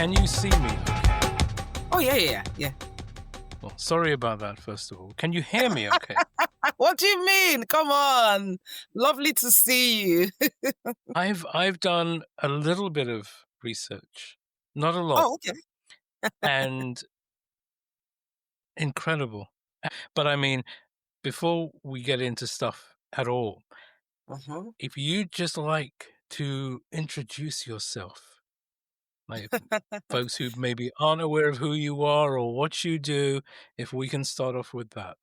can you see me okay? Oh, yeah. Well, sorry about that, first of all. Can you hear me okay? What do you mean? Come on. Lovely to see you. I've done a little bit of research, not a lot, Oh, okay. and incredible. But I mean, before we get into stuff at all, Uh-huh. if you'd just like to introduce yourself, like folks who maybe aren't aware of who you are or what you do, if we can start off with that.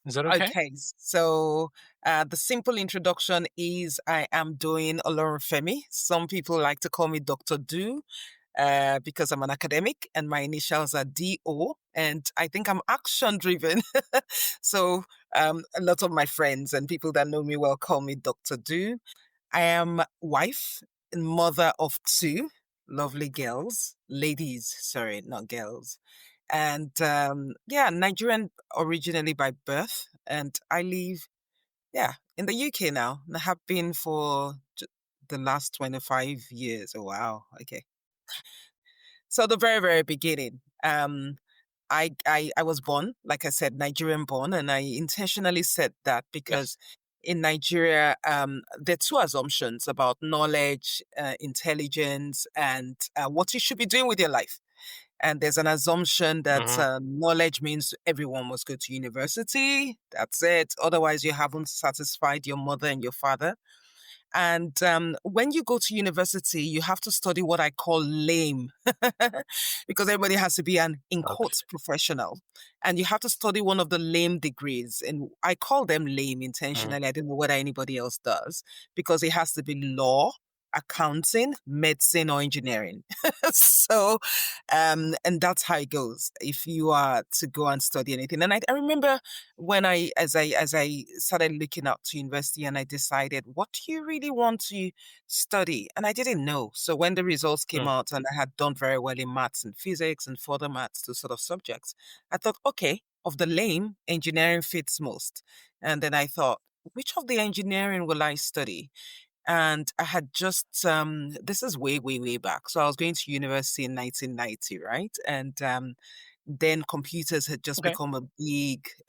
Is that okay? Okay, so the simple introduction is I am doing Olorunfemi. Some people like to call me Dr. Do because I'm an academic and my initials are DO, and I think I'm action driven. So a lot of my friends and people that know me well call me Dr. Do. I am wife and mother of two lovely girls, ladies, sorry, not girls. And yeah, Nigerian originally by birth. And I live, yeah, in the UK now. And I have been for the last 25 years. Oh, wow. Okay. So the very, very beginning. I was born, like I said, Nigerian born, and I intentionally said that Yes. because in Nigeria, there are two assumptions about knowledge, intelligence, and what you should be doing with your life. And there's an assumption that Mm-hmm. knowledge means everyone must go to university. That's it. Otherwise, you haven't satisfied your mother and your father. And when you go to university, you have to study what I call lame, because everybody has to be an, in Okay. quotes, professional. And you have to study one of the lame degrees. And I call them lame intentionally. I don't know whether anybody else does, because it has to be law, accounting, medicine, or engineering. So, and that's how it goes if you are to go and study anything. And I remember when as I started looking up to university and I decided, what do you really want to study? And I didn't know. So when the results came Mm-hmm. out and I had done very well in maths and physics and further maths, those sort of subjects, I thought, okay, of the lame, engineering fits most. And then I thought, which of the engineering will I study? And I had just this is way, way, way back. So I was going to university in 1990, right? And then computers had just Okay. become a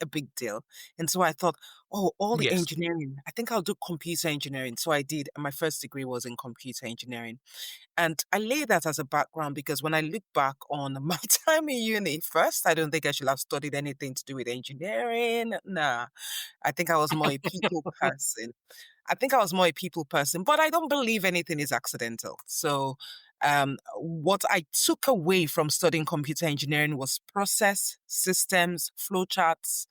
big deal. And so I thought, oh, all the Yes. engineering, I think I'll do computer engineering. So I did. And my first degree was in computer engineering. And I lay that as a background because when I look back on my time in uni, first, I don't think I should have studied anything to do with engineering. Nah, I think I was more a people person. But I don't believe anything is accidental. So, what I took away from studying computer engineering was process, systems, flowcharts,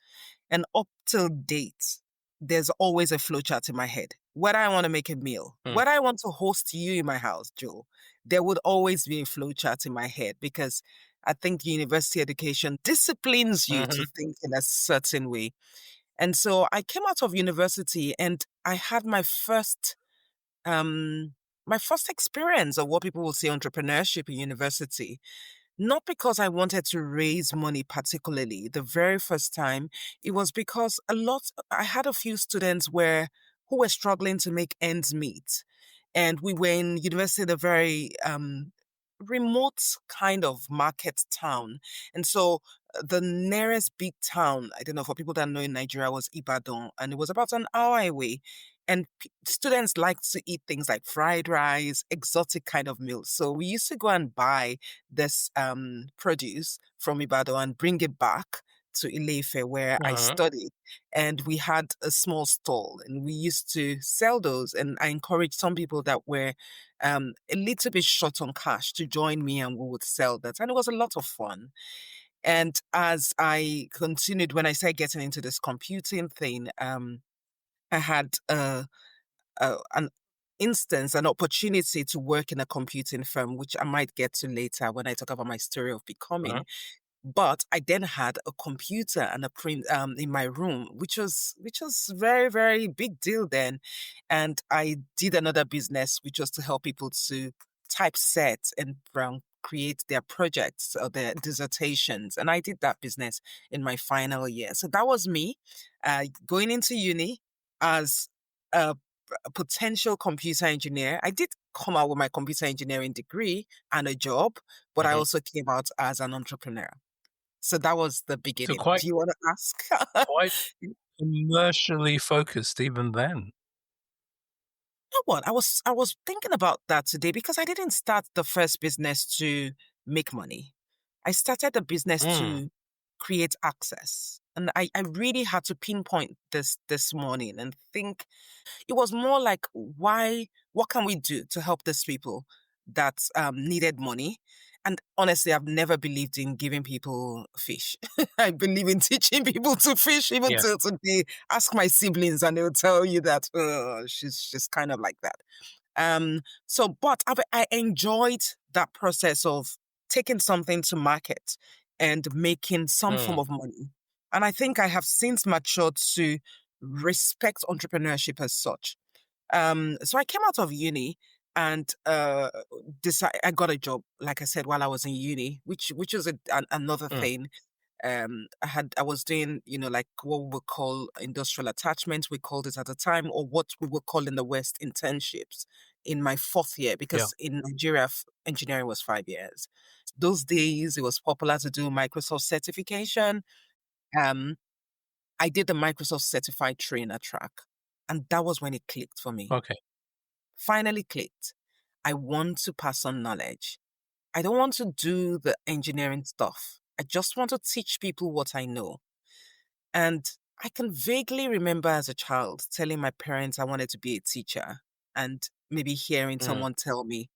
and up till date, there's always a flowchart in my head. Whether I want to make a meal, Mm. whether I want to host you in my house, Joel, there would always be a flowchart in my head because I think university education disciplines you to Mm-hmm. think in a certain way. And so I came out of university and I had um my first experience of what people will say entrepreneurship in university. Not because I wanted to raise money particularly. The very first time, it was because I had a few students who were struggling to make ends meet. And we were in university in a very remote kind of market town. And so the nearest big town, I don't know, for people that know in Nigeria, was Ibadan. And it was about an hour away. And students like to eat things like fried rice, exotic kind of meals. So we used to go and buy this produce from Ibadan and bring it back to Ilefe where I Uh-huh. studied. And we had a small stall and we used to sell those. And I encouraged some people that were a little bit short on cash to join me and we would sell that. And it was a lot of fun. And as I continued, when I started getting into this computing thing, I had an an opportunity to work in a computing firm, which I might get to later when I talk about my story of Uh-huh. becoming. But I then had a computer and a print in my room, which was very, very big deal then. And I did another business, which was to help people to typeset and create their projects or their dissertations. And I did that business in my final year. So that was me going into uni as a potential computer engineer. I did come out with my computer engineering degree and a job, but I Mhm. also came out as an entrepreneur. So that was the So beginning. quite Do you want to ask? quite commercially focused even then. Know what? I was thinking about that today because I didn't start the first business to make money. I started the business Mm, to create access. And I really had to pinpoint this morning and think it was more like what can we do to help these people that needed money? And honestly, I've never believed in giving people fish. I believe in teaching people to fish even yeah. till today. Ask my siblings and they'll tell you that she's kind of like that. But I enjoyed that process of taking something to market and making some form Mm, of money. And I think I have since matured to respect entrepreneurship as such. So I came out of uni and decided I got a job, like I said, while I was in uni, which was another mm, thing. I was doing, like what we would call industrial attachments, we called it at the time, or what we would call in the West internships in my fourth year, yeah. because in Nigeria, engineering was 5 years. Those days, it was popular to do Microsoft certification. Um, I did the Microsoft certified trainer track, and that was when it clicked for me. Okay. Finally clicked. I want to pass on knowledge. I don't want to do the engineering stuff. I just want to teach people what I know. And I can vaguely remember as a child telling my parents I wanted to be a teacher and maybe hearing Mm. someone tell me,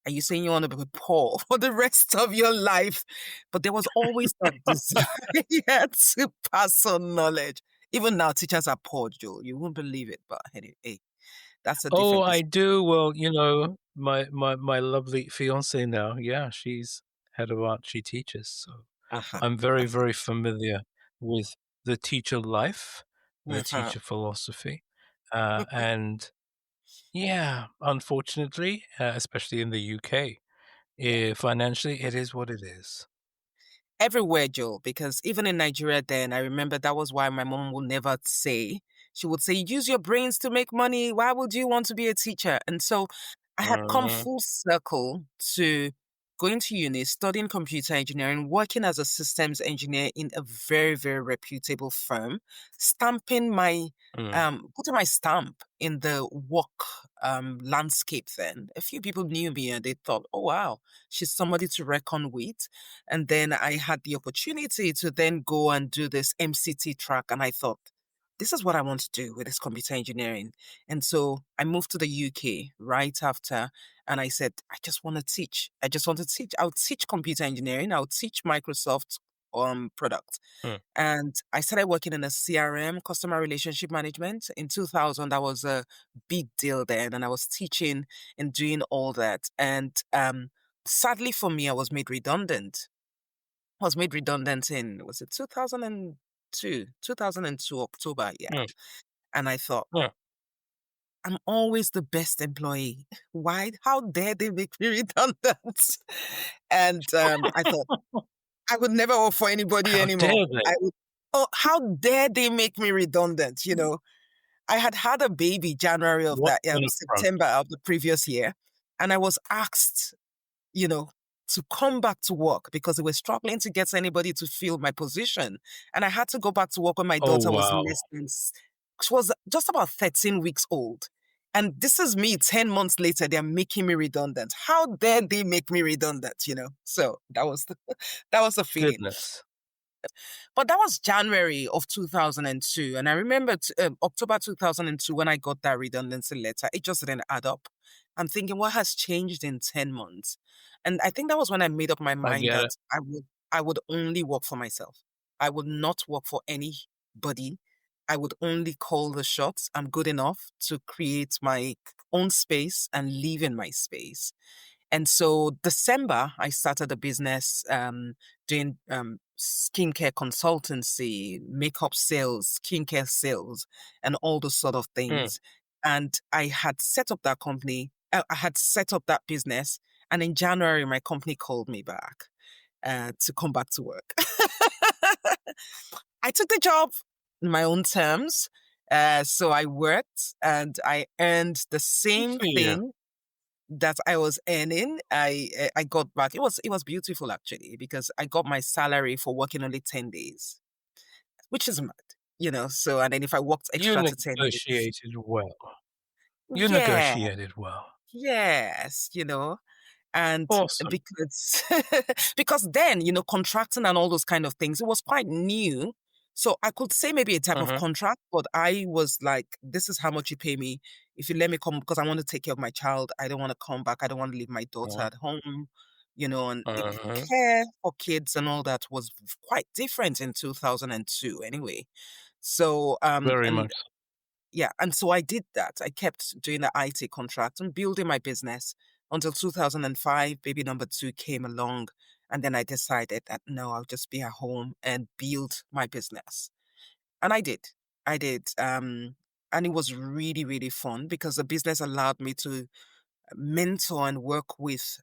are you saying you want to be poor for the rest of your life? But there was always that desire yeah, to pass on knowledge. Even now, teachers are poor, Joe. You won't believe it. But anyway, hey, that's a Oh, different I discussion. do. Well, my lovely fiancée now, yeah, she's head of art, she teaches, so Uh-huh. I'm very, Uh-huh. very familiar with the teacher life, the Uh-huh. teacher philosophy, and yeah, unfortunately, especially in the UK, Yeah. financially, it is what it is. Everywhere, Joe, because even in Nigeria then, I remember that was why my mom would never say, she would say, use your brains to make money. Why would you want to be a teacher? And so I had come Mhm, full circle to going to uni, studying computer engineering, working as a systems engineer in a very, very reputable firm, mm. putting my stamp in the work landscape then. A few people knew me and they thought, oh, wow, she's somebody to reckon with. And then I had the opportunity to then go and do this MCT track. And I thought, this is what I want to do with this computer engineering. And so I moved to the UK right after. And I said, I just want to teach. I just want to teach. I'll teach computer engineering. I'll teach Microsoft product. Mm. And I started working in a CRM, customer relationship management. In 2000, that was a big deal then. And I was teaching and doing all that. And sadly for me, I was made redundant. I was made redundant in, was it 2002? 2002, October, yeah. Mm. And I thought, Mm. I'm always the best employee. Why? How dare they make me redundant? And I thought, I would never work for anybody How anymore. dare they? Oh, how dare they make me redundant? I had a baby January of What that, an affront. September of the previous year. And I was asked you know, to come back to work because they were struggling to get anybody to fill my position. And I had to go back to work when my Oh, daughter was wow. she was just about 13 weeks old. And this is me 10 months later, they're making me redundant. How dare they make me redundant? So that was the feeling. Goodness. But that was January of 2002. And I remember October 2002 when I got that redundancy letter. It just didn't add up. I'm thinking, what has changed in 10 months? And I think that was when I made up my I mind get that it. I would only work for myself. I would not work for anybody. I would only call the shots. I'm good enough to create my own space and live in my space. And so December, I started a business doing skincare consultancy, makeup sales, skincare sales, and all those sort of Mm. things. And I had set up that company. I had set up that business. And in January, my company called me back to come back to work. I took the job in my own terms. So I worked and I earned the Good same for you. thing. that I was earning, I got back. It was beautiful actually because I got my salary for working only 10 days, which is mad, So and then if I worked You extra to 10 days, negotiated well. You yeah, negotiated well. yes, and Awesome. because because then, contracting and all those kind of things, it was quite new. So I could say maybe a type of Mhm, contract, but I was like, this is how much you pay me if you let me come because I want to take care of my child. I don't want to come back. I don't want to leave my daughter mhm, at home, and the mhm. care for kids and all that was quite different in 2002 anyway. So Very and much so. yeah, and so I did that. I kept doing the IT contract and building my business until 2005. Baby number two came along. And then I decided that no, I'll just be at home and build my business. And I did. I did. And it was really, really fun because the business allowed me to mentor and work with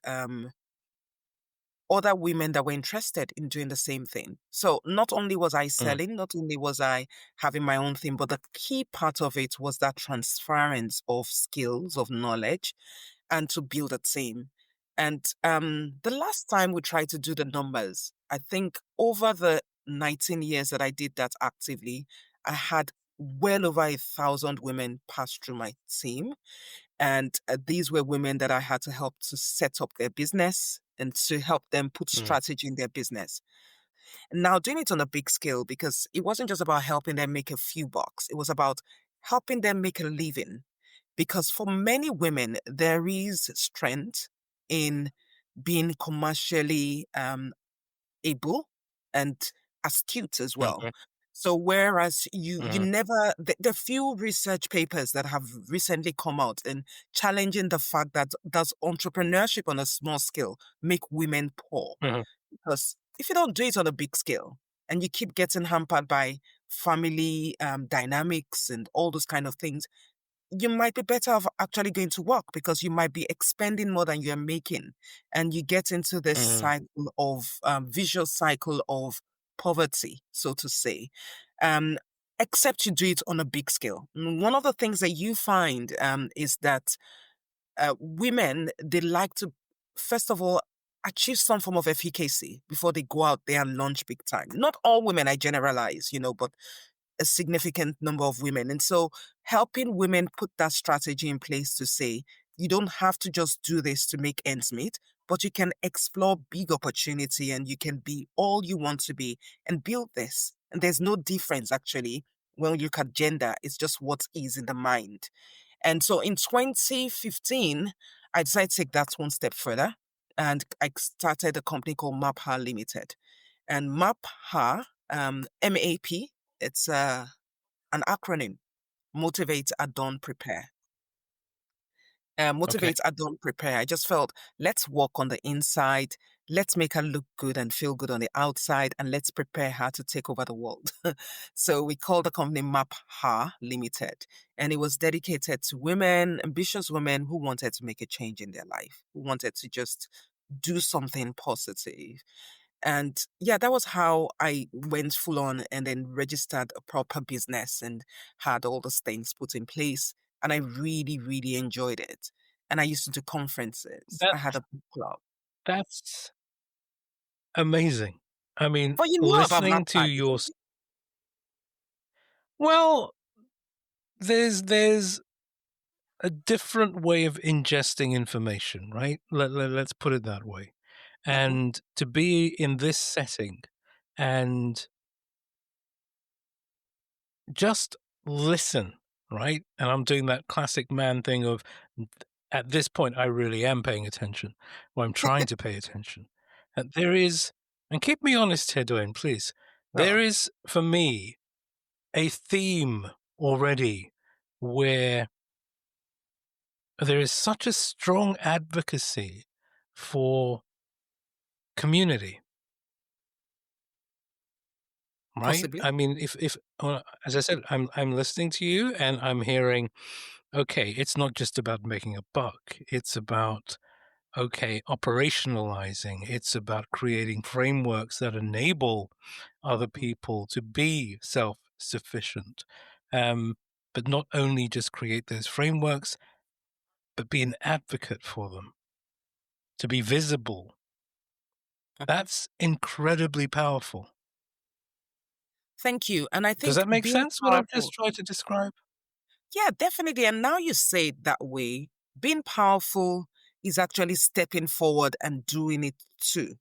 other women that were interested in doing the same thing. So not only was I Mm, selling, not only was I having my own thing, but the key part of it was that transference of skills, of knowledge, and to build a team. And the last time we tried to do the numbers, I think over the 19 years that I did that actively, I had well over 1,000 women pass through my team. And these were women that I had to help to set up their business and to help them put mm, strategy in their business. Now, doing it on a big scale, because it wasn't just about helping them make a few bucks, it was about helping them make a living. Because for many women, there is strength in being commercially able and astute as well. mhm, So whereas you mhm, never the few research papers that have recently come out and challenging the fact that does entrepreneurship on a small scale make women poor? mhm, Because if you don't do it on a big scale and you keep getting hampered by family dynamics and all those kind of things, you might be better off actually going to work because you might be expending more than you're making. And you get into this mhm. cycle of vicious cycle of poverty, so to say. Um, except you do it on a big scale. One of the things that you find is that women, they like to, first of all, achieve some form of efficacy before they go out there and launch big time. Not all women, I generalize, but a significant number of women. And so helping women put that strategy in place to say, you don't have to just do this to make ends meet, but you can explore big opportunity and you can be all you want to be and build this. And there's no difference actually when you look at gender, it's just what is in the mind. And so in 2015, I decided to take that one step further and I started a company called MAPHA Limited. And MAPHA, MAP, it's an acronym, Motivate, Adorn, Prepare. Okay. Motivate, Adorn, Prepare. I just felt, let's work on the inside, let's make her look good and feel good on the outside, and let's prepare her to take over the world. So we called the company MAPHA Limited, and it was dedicated to women, ambitious women who wanted to make a change in their life, who wanted to just do something positive. And yeah, that was how I went full on and then registered a proper business and had all those things put in place. And I really, really enjoyed it. And I used to do conferences. That I had a book club. that's amazing. I mean, But you know about listening to MAPA, your didn't s you? well, there's a different way of ingesting information, right? Let's put it that way. Mm-hmm. And to be in this setting and just listen, right? And I'm doing that classic man thing of at this point, I really am paying attention, or I'm trying to pay attention. And there is, and keep me honest here, Doyin, please. There So is, for me, a theme already where there is such a strong advocacy for community, right? possibly. I mean, if as I said, I'm listening to you and I'm hearing, okay, it's not just about making a buck. It's about operationalizing. It's about creating frameworks that enable other Mhm. people to be self-sufficient. Um, but not only just create those frameworks, but be an advocate for them, to be visible. Mhm. That's incredibly powerful. Thank you. And I Does think that make being sense, what I've just powerful, tried to describe? yeah, definitely. And now you say it that way, being powerful is actually stepping forward and doing it too.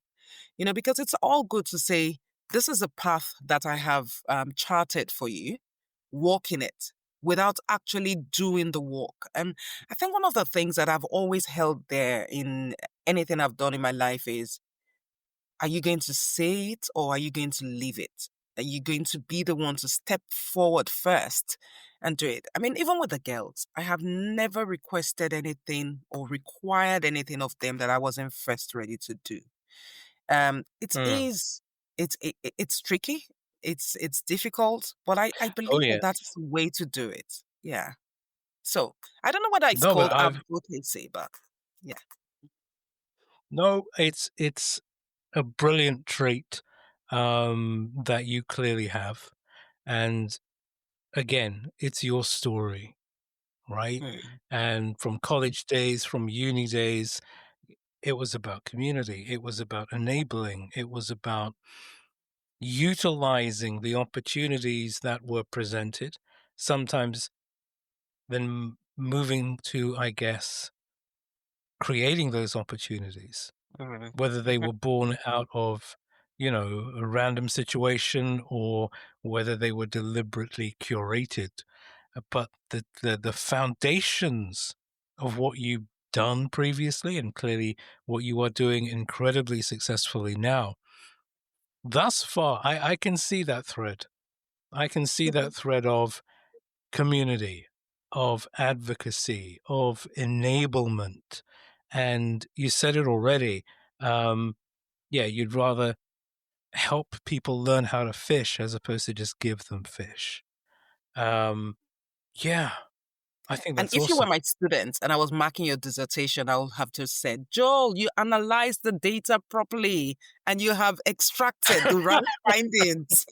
Because it's all good to say, this is a path that I have charted for you, walk in it without actually doing the work. And I think one of the things that I've always held there in anything I've done in my life is, are you going to say it or are you going to leave it? Are you going to be the one to step forward first and do it? I mean, even with the girls, I have never requested anything or required anything of them that I wasn't first ready to do. It Mm. is, it's tricky. It's difficult, but I Oh, believe that yes. that's the way to do it. Yeah. So I don't know whether it's No, but called I've advocacy, but yeah. no, it's a brilliant trait, that you clearly have, and again, it's your story, right? Mm, And from college days, from uni days, it was about community, it was about enabling, it was about utilizing the opportunities that were presented, sometimes then moving to, I guess, creating those opportunities, mm, whether they were born out of, a random situation or whether they were deliberately curated. But the foundations of what you've done previously and clearly what you are doing incredibly successfully now, thus far, I can see that thread. I can see that mhm. thread of community, of advocacy, of enablement. And you said it already. Um, yeah, you'd rather help people learn how to fish as opposed to just give them fish. Um, yeah, I think And that's if you were awesome. my student and I was marking your dissertation, I would have just said, Joel, you analyzed the data properly and you have extracted the right findings.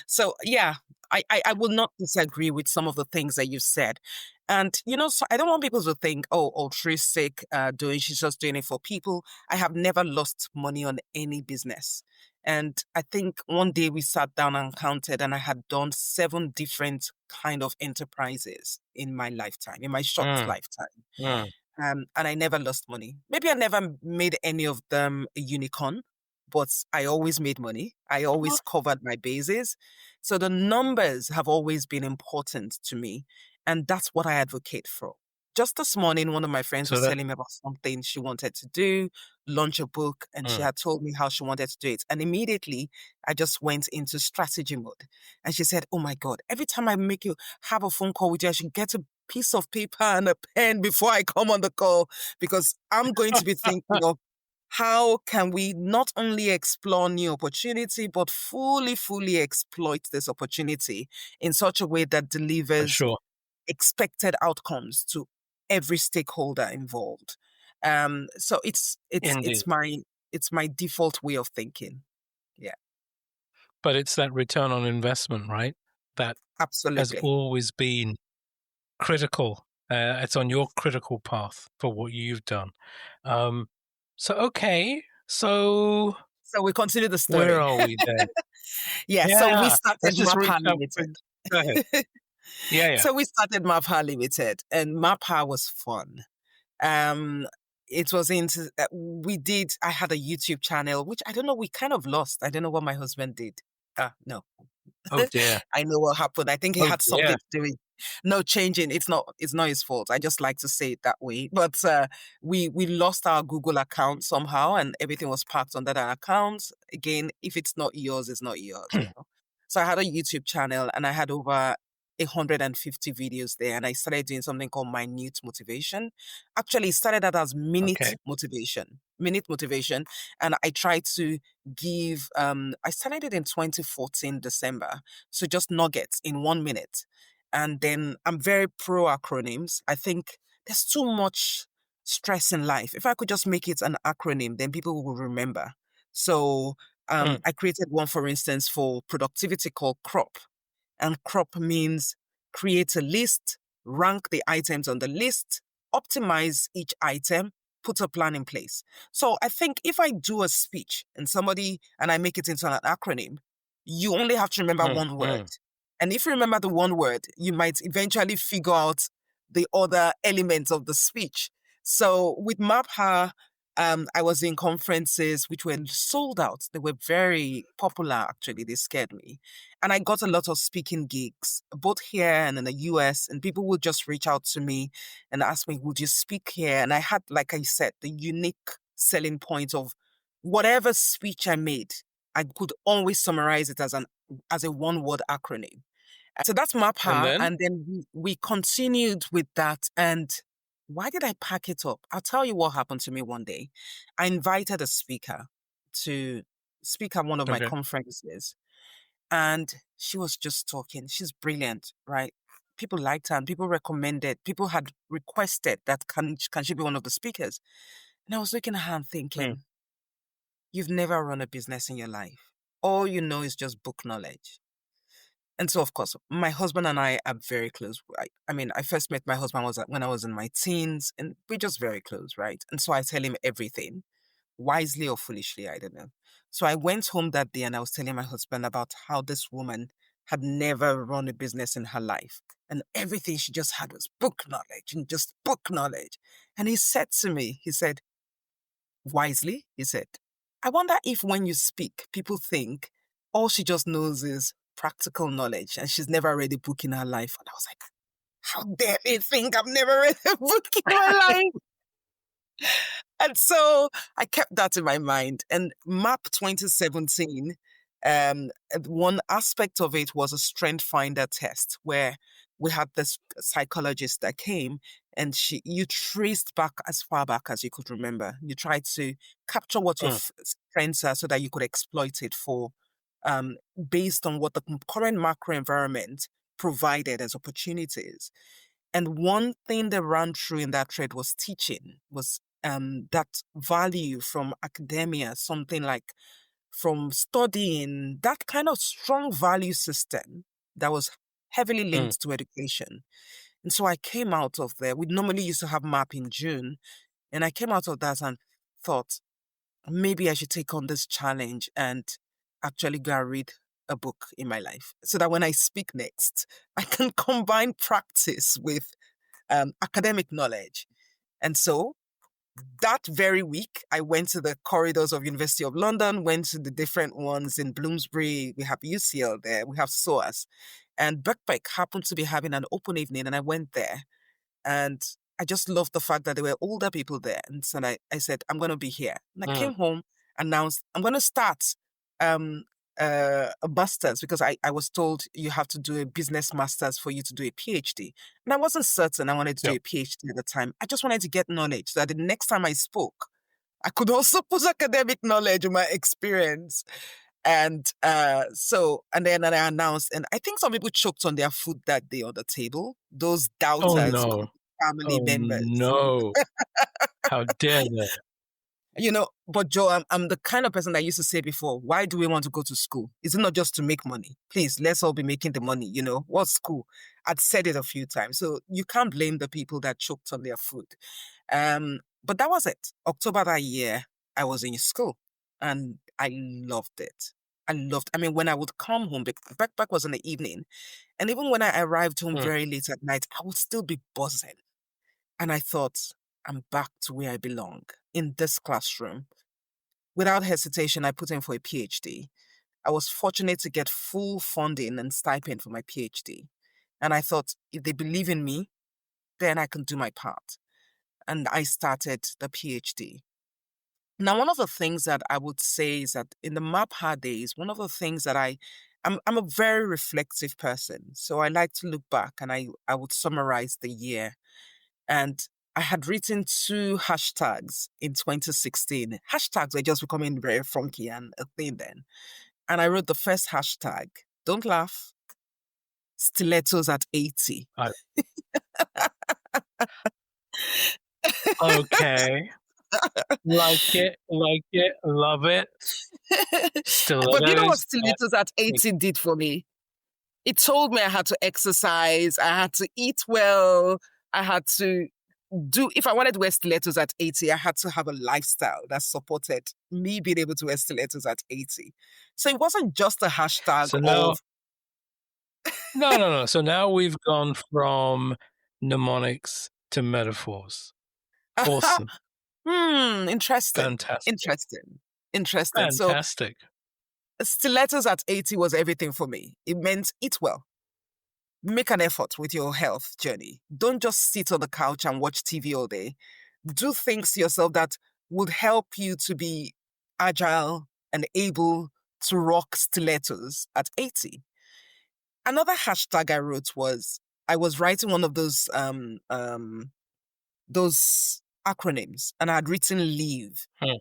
So yeah, I will not disagree with some of the things that you said. And so I don't want people to think, oh, altruistic doing, she's just doing it for people. I have never lost money on any business. And I think one day we sat down and counted, and I had done 7 different kind of enterprises in my lifetime, in my short Mm, lifetime. mm. And I never lost money. Maybe I never made any of them a unicorn, but I always made money. I always covered my bases. So the numbers have always been important to me. And that's what I advocate for. Just this morning, one of my friends So was that telling me about something she wanted to do, launch a book, and she mm, had told me how she wanted to do it. And immediately I just went into strategy mode. And she said, oh my God, every time I make you have a phone call with you, I should get a piece of paper and a pen before I come on the call because I'm going to be thinking of how can we not only explore new opportunity, but fully exploit this opportunity in such a way that for delivers sure. expected outcomes to every stakeholder involved. So Indeed. it's my default way of thinking. Yeah, But it's that return on investment, right? That has absolutely. always been critical. It's on your critical path for what you've done. Um, so, okay. So, So we continue the where story. are we then? Yeah, so we Yeah. started Let's just MAPHA recap. Limited. Go ahead. Yeah, yeah. So we started MAPHA Limited, and MAPHA was fun. Um, it was into I had a YouTube channel, which I don't know, we kind of lost. I don't know what my husband did. No, Oh, dear. I know what happened. I think he Oh, had something dear. to do with no changing. It's not his fault. I just like to say it that way. But we lost our Google account somehow, and everything was parked under that account. Again, if it's not yours, it's not yours. So I had a YouTube channel, and I had over 150 videos there, and I started doing something called Minute Motivation. Actually, it started out as Okay. Minute Motivation, and I tried to give. I started it in 2014 December, so just nuggets in 1 minute, and then I'm very pro acronyms. I think there's too much stress in life. If I could just make it an acronym, then people will remember. So Mm, I created one, for instance, for productivity called CROP, and crop means create a list, rank the items on the list, optimize each item, put a plan in place. So I think if I do a speech and I make it into an acronym, you only have to remember mm, one word. mm. And if you remember the one word, you might eventually figure out the other elements of the speech. So with MAPHA, I was in conferences which were sold out. They were very popular, actually. They scared me. And I got a lot of speaking gigs, both here and in the US. And people would just reach out to me and ask me, would you speak here? And I had, like I said, the unique selling point of whatever speech I made, I could always summarize it as a one-word acronym. So that's And MAPHA. then? And then we continued with that. And why did I pack it up? I'll tell you what happened to me one day. I invited a speaker to speak at one of my Okay. conferences, and she was just talking. She's brilliant, right? People liked her and people recommended, people had requested that can she be one of the speakers? And I was looking at her and Mm, thinking, you've never run a business in your life. All you know is just book knowledge. And so, of course, my husband and I are very close. I mean, I first met my husband when I was in my teens, and we're just very close, right? And so I tell him everything, wisely or foolishly, I don't know. So I went home that day and I was telling my husband about how this woman had never run a business in her life. And everything she just had was book knowledge and just book knowledge. And he said to me, he said, wisely, he said, I wonder if when you speak, people think all she just knows is practical knowledge and she's never read a book in her life. And I was like, how dare they think I've never read a book in my life? And so I kept that in my mind. And MAP 2017, one aspect of it was a strength finder test where we had this psychologist that came and you traced back as far back as you could remember. You tried to capture what your mm, strengths are so that you could exploit it for, um, based on what the current macro environment provided as opportunities. And one thing that ran through in that thread was teaching, was that value from academia, something like from studying, that kind of strong value system that was heavily mm. linked to education. And so I came out of there. We normally used to have MAP in June, and I came out of that and thought, maybe I should take on this challenge and actually go and read a book in my life so that when I speak next, I can combine practice with academic knowledge. And so that very week, I went to the corridors of University of London, went to the different ones in Bloomsbury. We have UCL there, we have SOAS. And Birkbeck happened to be having an open evening, and I went there. And I just loved the fact that there were older people there. And so I said, I'm going to be here. And I Mm. came home, announced, I'm going to start um, a master's because I was told you have to do a business master's for you to do a PhD. And I wasn't certain I wanted to do Yep. a PhD at the time. I just wanted to get knowledge so that the next time I spoke, I could also put academic knowledge in my experience. And and then I announced, and I think some people choked on their food that day on the table. Those Oh, doubters, no. family Oh, members. no. How dare they? But Joe, I'm the kind of person that used to say before, why do we want to go to school? Is it not just to make money? Please, let's all be making the money, What's school? I'd said it a few times. So you can't blame the people that choked on their food. But that was it. October that year, I was in school and I loved it. I mean, when I would come home, the backpack was in the evening. And even when I arrived home Mm. very late at night, I would still be buzzing. And I thought, I'm back to where I belong in this classroom. Without hesitation, I put in for a PhD. I was fortunate to get full funding and stipend for my PhD. And I thought, if they believe in me, then I can do my part. And I started the PhD. Now, one of the things that I would say is that in the MAPHA days, one of the things that I'm a very reflective person. So I like to look back and I would summarize the year. And I had written two hashtags in 2016. Hashtags were just becoming very funky and a thing then. And I wrote the first hashtag, don't laugh, stilettos at 80. I Okay. Like it, love it. But you know what Stilettos at stilettos at 8. 80 did for me? It told me I had to exercise, I had to eat well, I had to if I wanted to wear stilettos at 80, I had to have a lifestyle that supported me being able to wear stilettos at 80. So it wasn't just a hashtag So now of, no, no, no. So now we've gone from mnemonics to metaphors. Awesome. interesting, Fantastic. interesting, interesting. So Fantastic. stilettos at 80 was everything for me. It meant eat well, make an effort with your health journey. Don't just sit on the couch and watch TV all day. Do things to yourself that would help you to be agile and able to rock stilettos at 80. Another hashtag I wrote was I was writing one of those acronyms, and I had written leave, Hmm.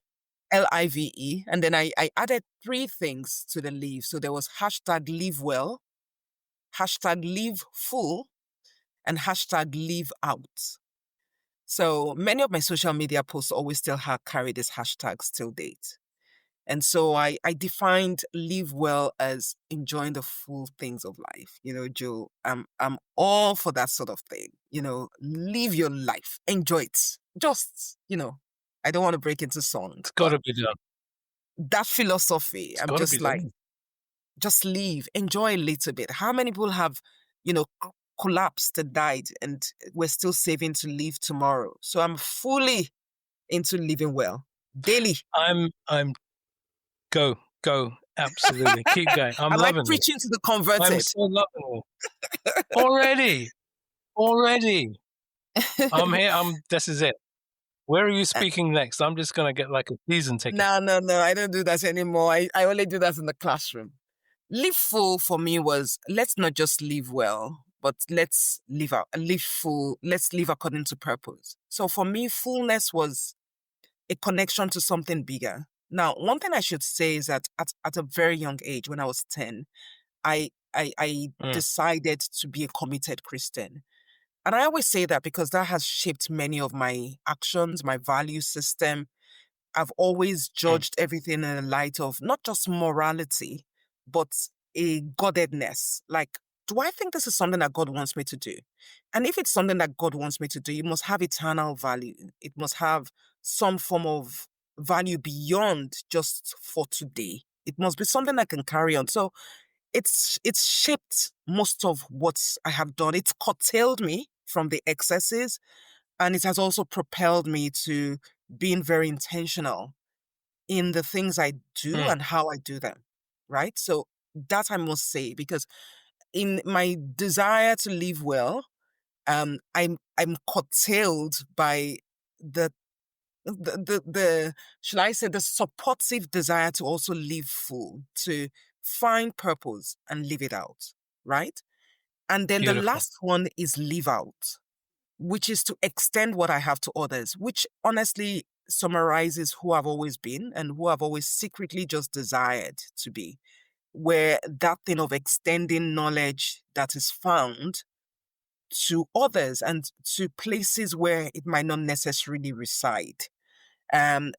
LIVE, and then I added three things to the leave. So there was hashtag leave well, hashtag leave full, and hashtag leave out. So many of my social media posts always still carry this hashtag till date. And so I defined live well as enjoying the full things of life. You know, Joe, I'm all for that sort of thing. You know, live your life, enjoy it. Just, I don't want to break into song, It's but gotta be done. that philosophy, It's I'm gotta be just like, done. just live, enjoy a little bit. How many people have, collapsed and died and we're still saving to live tomorrow? So I'm fully into living well daily. I'm go. Absolutely. Keep going. I'm Am I loving this. preaching to the I'm converted? so loving this. Already. Already. I'm here. This is it. Where are you speaking next? I'm just gonna get like a season ticket. No, no, no. I don't do that anymore. I only do that in the classroom. Live full for me was let's not just live well, but let's live out, live full. Let's live according to purpose. So for me, fullness was a connection to something bigger. Now, one thing I should say is that at a very young age, when I was 10, I Mm, decided to be a committed Christian. And I always say that because that has shaped many of my actions, my value system. I've always mm, judged everything in the light of not just morality, but a godedness. Like, do I think this is something that God wants me to do? And if it's something that God wants me to do, it must have eternal value. It must have some form of value beyond just for today. It must be something I can carry on. So it's shaped most of what I have done. It's curtailed me from the excesses, and it has also propelled me to being very intentional in the things I do mm. and how I do them. Right. So that I must say, because in my desire to live well, I'm curtailed by the the shall I say the supportive desire to also live full, to find purpose and live it out. Right. And then the Beautiful. last one is live out, which is to extend what I have to others, which honestly summarizes who I've always been and who I've always secretly just desired to be, where that thing of extending knowledge that is found to others and to places where it might not necessarily reside.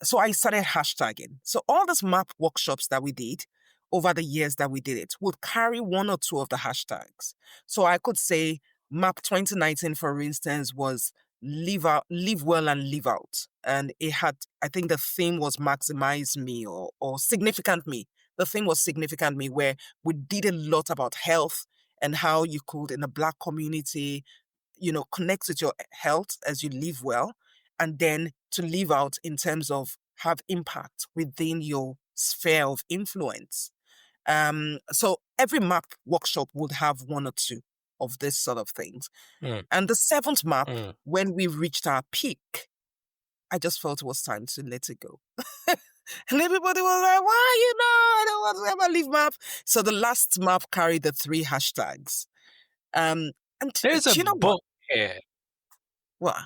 So I started hashtagging. So all these map workshops that we did over the years that we did it would carry one or two of the hashtags. So I could say map 2019, for instance, was live out, live well and live out. And it had, I think the theme was maximize me or significant me. The theme was significant me, where we did a lot about health and how you could, in the Black community, connect with your health as you live well, and then to live out in terms of have impact within your sphere of influence. So every map workshop would have one or two of this sort of things. Mm, And the seventh map, mm. when we reached our peak, I just felt it was time to let it go. And everybody was like, why, I don't want to ever leave map. So the last map carried the three hashtags. Um, and There's a you know what? book here. What?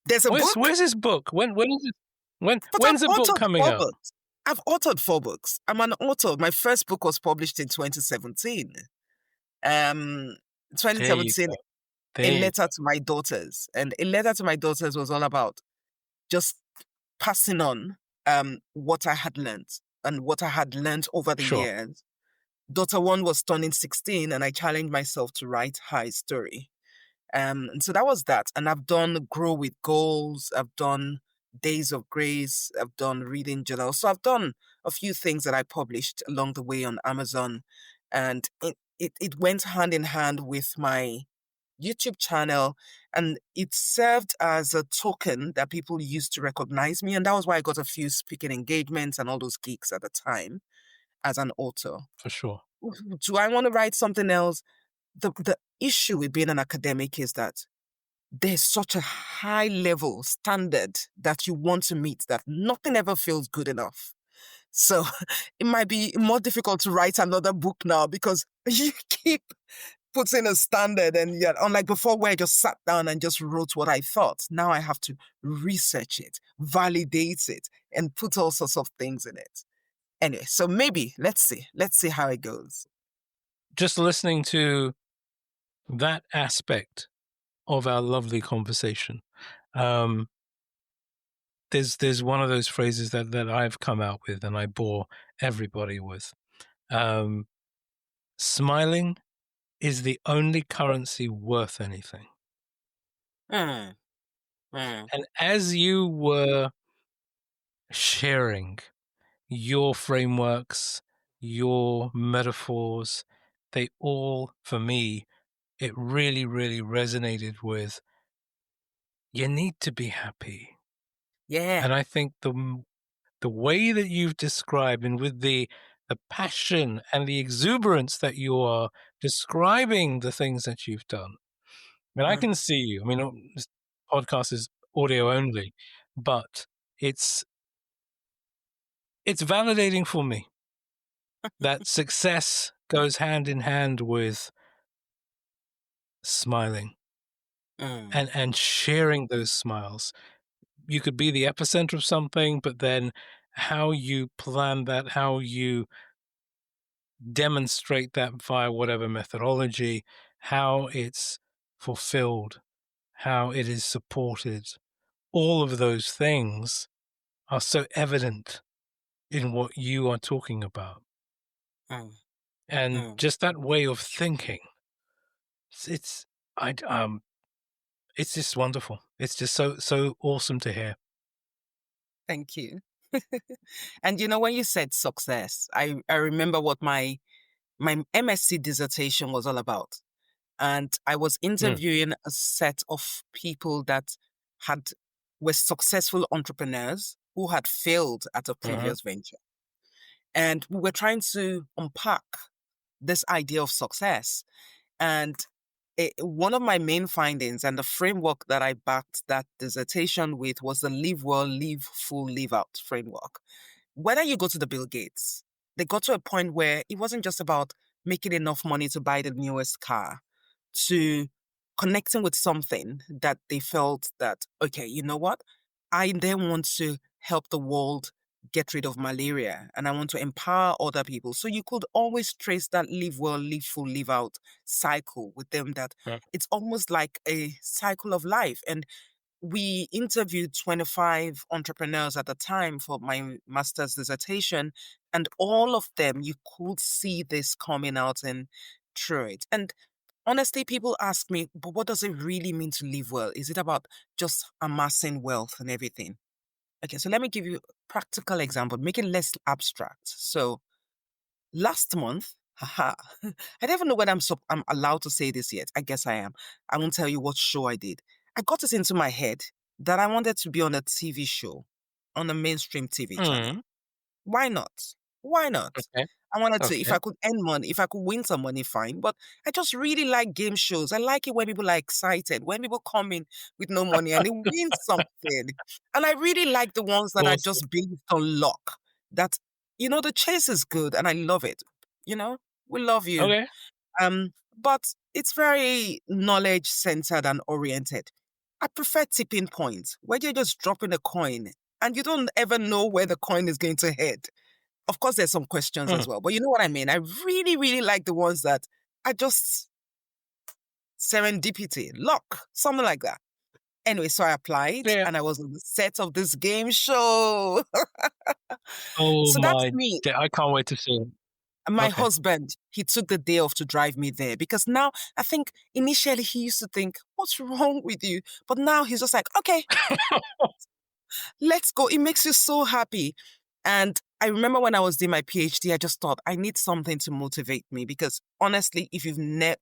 There's a book? Where's this book? When is it? But I've When's the book authored coming four out? books. I've authored four books. I'm an author. My first book was published in 2017. Um, There you 2017, go. A There you Letter to My Daughters. And A Letter to My Daughters was all about just passing on what I had learned and what I had learned over the Sure. years. daughter one was turning 16, and I challenged myself to write her story. And so that was that. And I've done Grow with Goals. I've done Days of Grace. I've done Reading Journal. So I've done a few things that I published along the way on Amazon. And it went hand in hand with my YouTube channel. And it served as a token that people used to recognize me. And that was why I got a few speaking engagements and all those gigs at the time as an author. For sure. Do I want to write something else? The issue with being an academic is that there's such a high level standard that you want to meet that nothing ever feels good enough. So it might be more difficult to write another book now because you keep putting a standard, and yet, unlike before where I just sat down and just wrote what I thought, now I have to research it, validate it, and put all sorts of things in it. Anyway, so maybe let's see how it goes. Just listening to that aspect of our lovely conversation, um, there's one of those phrases that I've come out with and I bore everybody with. Um, Smiling is the only currency worth anything. Mm, mm, And as you were sharing your frameworks, your metaphors, they all, for me, it really, really resonated with you need to be happy. yeah. And I think the way that you've described and with the passion and the exuberance that you are describing the things that you've done. I mean, I can Mm, see you. I mean, this podcast is audio only, but it's it's validating for me that success goes hand in hand with smiling mm, and sharing those smiles. You could be the epicenter of something, but then how you plan that, how you demonstrate that via whatever methodology, how it's fulfilled, how it is supported, all of those things are so evident in what you are talking about. mm, And mm. just that way of thinking, it's I it's just wonderful. It's just so awesome to hear. Thank you. And you know, when you said success, I remember what my MSc dissertation was all about. And I was Mm, interviewing a set of people that had were successful entrepreneurs who had failed at a uh-huh. previous venture. And we were trying to unpack this idea of success. And one of my main findings and the framework that I backed that dissertation with was the live well, live full, live out framework. Whether you go to the Bill Gates, they got to a point where it wasn't just about making enough money to buy the newest car, to connecting with something that they felt that, okay, you know what? I then want to help the world get rid of malaria and I want to empower other people. So you could always trace that live well, live full, live out cycle with them, that uh, it's almost like a cycle of life. And we interviewed 25 entrepreneurs at the time for my master's dissertation, and all of them, you could see this coming out and through it. And honestly, people ask me, but what does it really mean to live well? Is it about just amassing wealth and everything? Okay, so let me give you a practical example, make it less abstract. So last month, haha, I don't even know whether I'm allowed to say this yet. I guess I am. I won't tell you what show I did. I got it into my head that I wanted to be on a TV show, on a mainstream TV channel. mm, Why not? Why not? okay, I wanted to, if okay. I could earn money, if I could win some money, fine. But I just really like game shows. I like it when people are excited, when people come in with no money and they win something. And I really like the ones that are Awesome. just based on luck. That, the chase is good and I love it. You know, we love you. Okay. But it's very knowledge centered and oriented. I prefer tipping points where you're just dropping a coin and you don't ever know where the coin is going to head. Of course, there's some questions Mm, as well, but you know what I mean? I really, really like the ones that are just serendipity, luck, something like that. Anyway, so I applied yeah. and I was on the set of this game show. Oh So that's my me. I can't wait to see it. My Okay. husband, he took the day off to drive me there because now I think initially he used to think, what's wrong with you? But now he's just like, okay, let's go. It makes you so happy. And I remember when I was doing my PhD, I just thought I need something to motivate me because honestly, if you've never,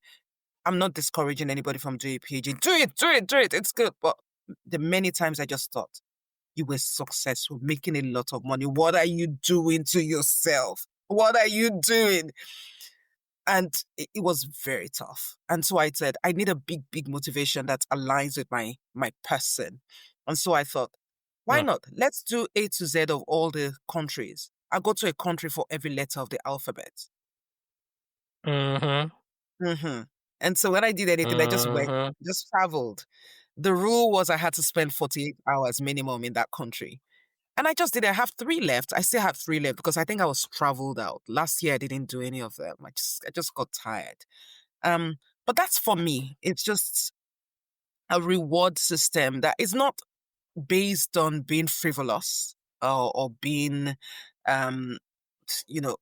I'm not discouraging anybody from doing a PhD. Do it, do it, do it. It's good. But the many times I just thought, you were successful, making a lot of money. What are you doing to yourself? What are you doing? And it was very tough. And so I said, I need a big, big motivation that aligns with my person. And so I thought, why Uh, not? Let's do A to Z of all the countries. I go to a country for every letter of the alphabet. mhm, hmm And so when I did anything, I just went, mhm. just traveled. The rule was I had to spend 48 hours minimum in that country. And I just did. I have three left. I still have three left because I think I was traveled out. Last year I didn't do any of them. I just got tired. Um, but that's for me. It's just a reward system that is not based on being frivolous or being um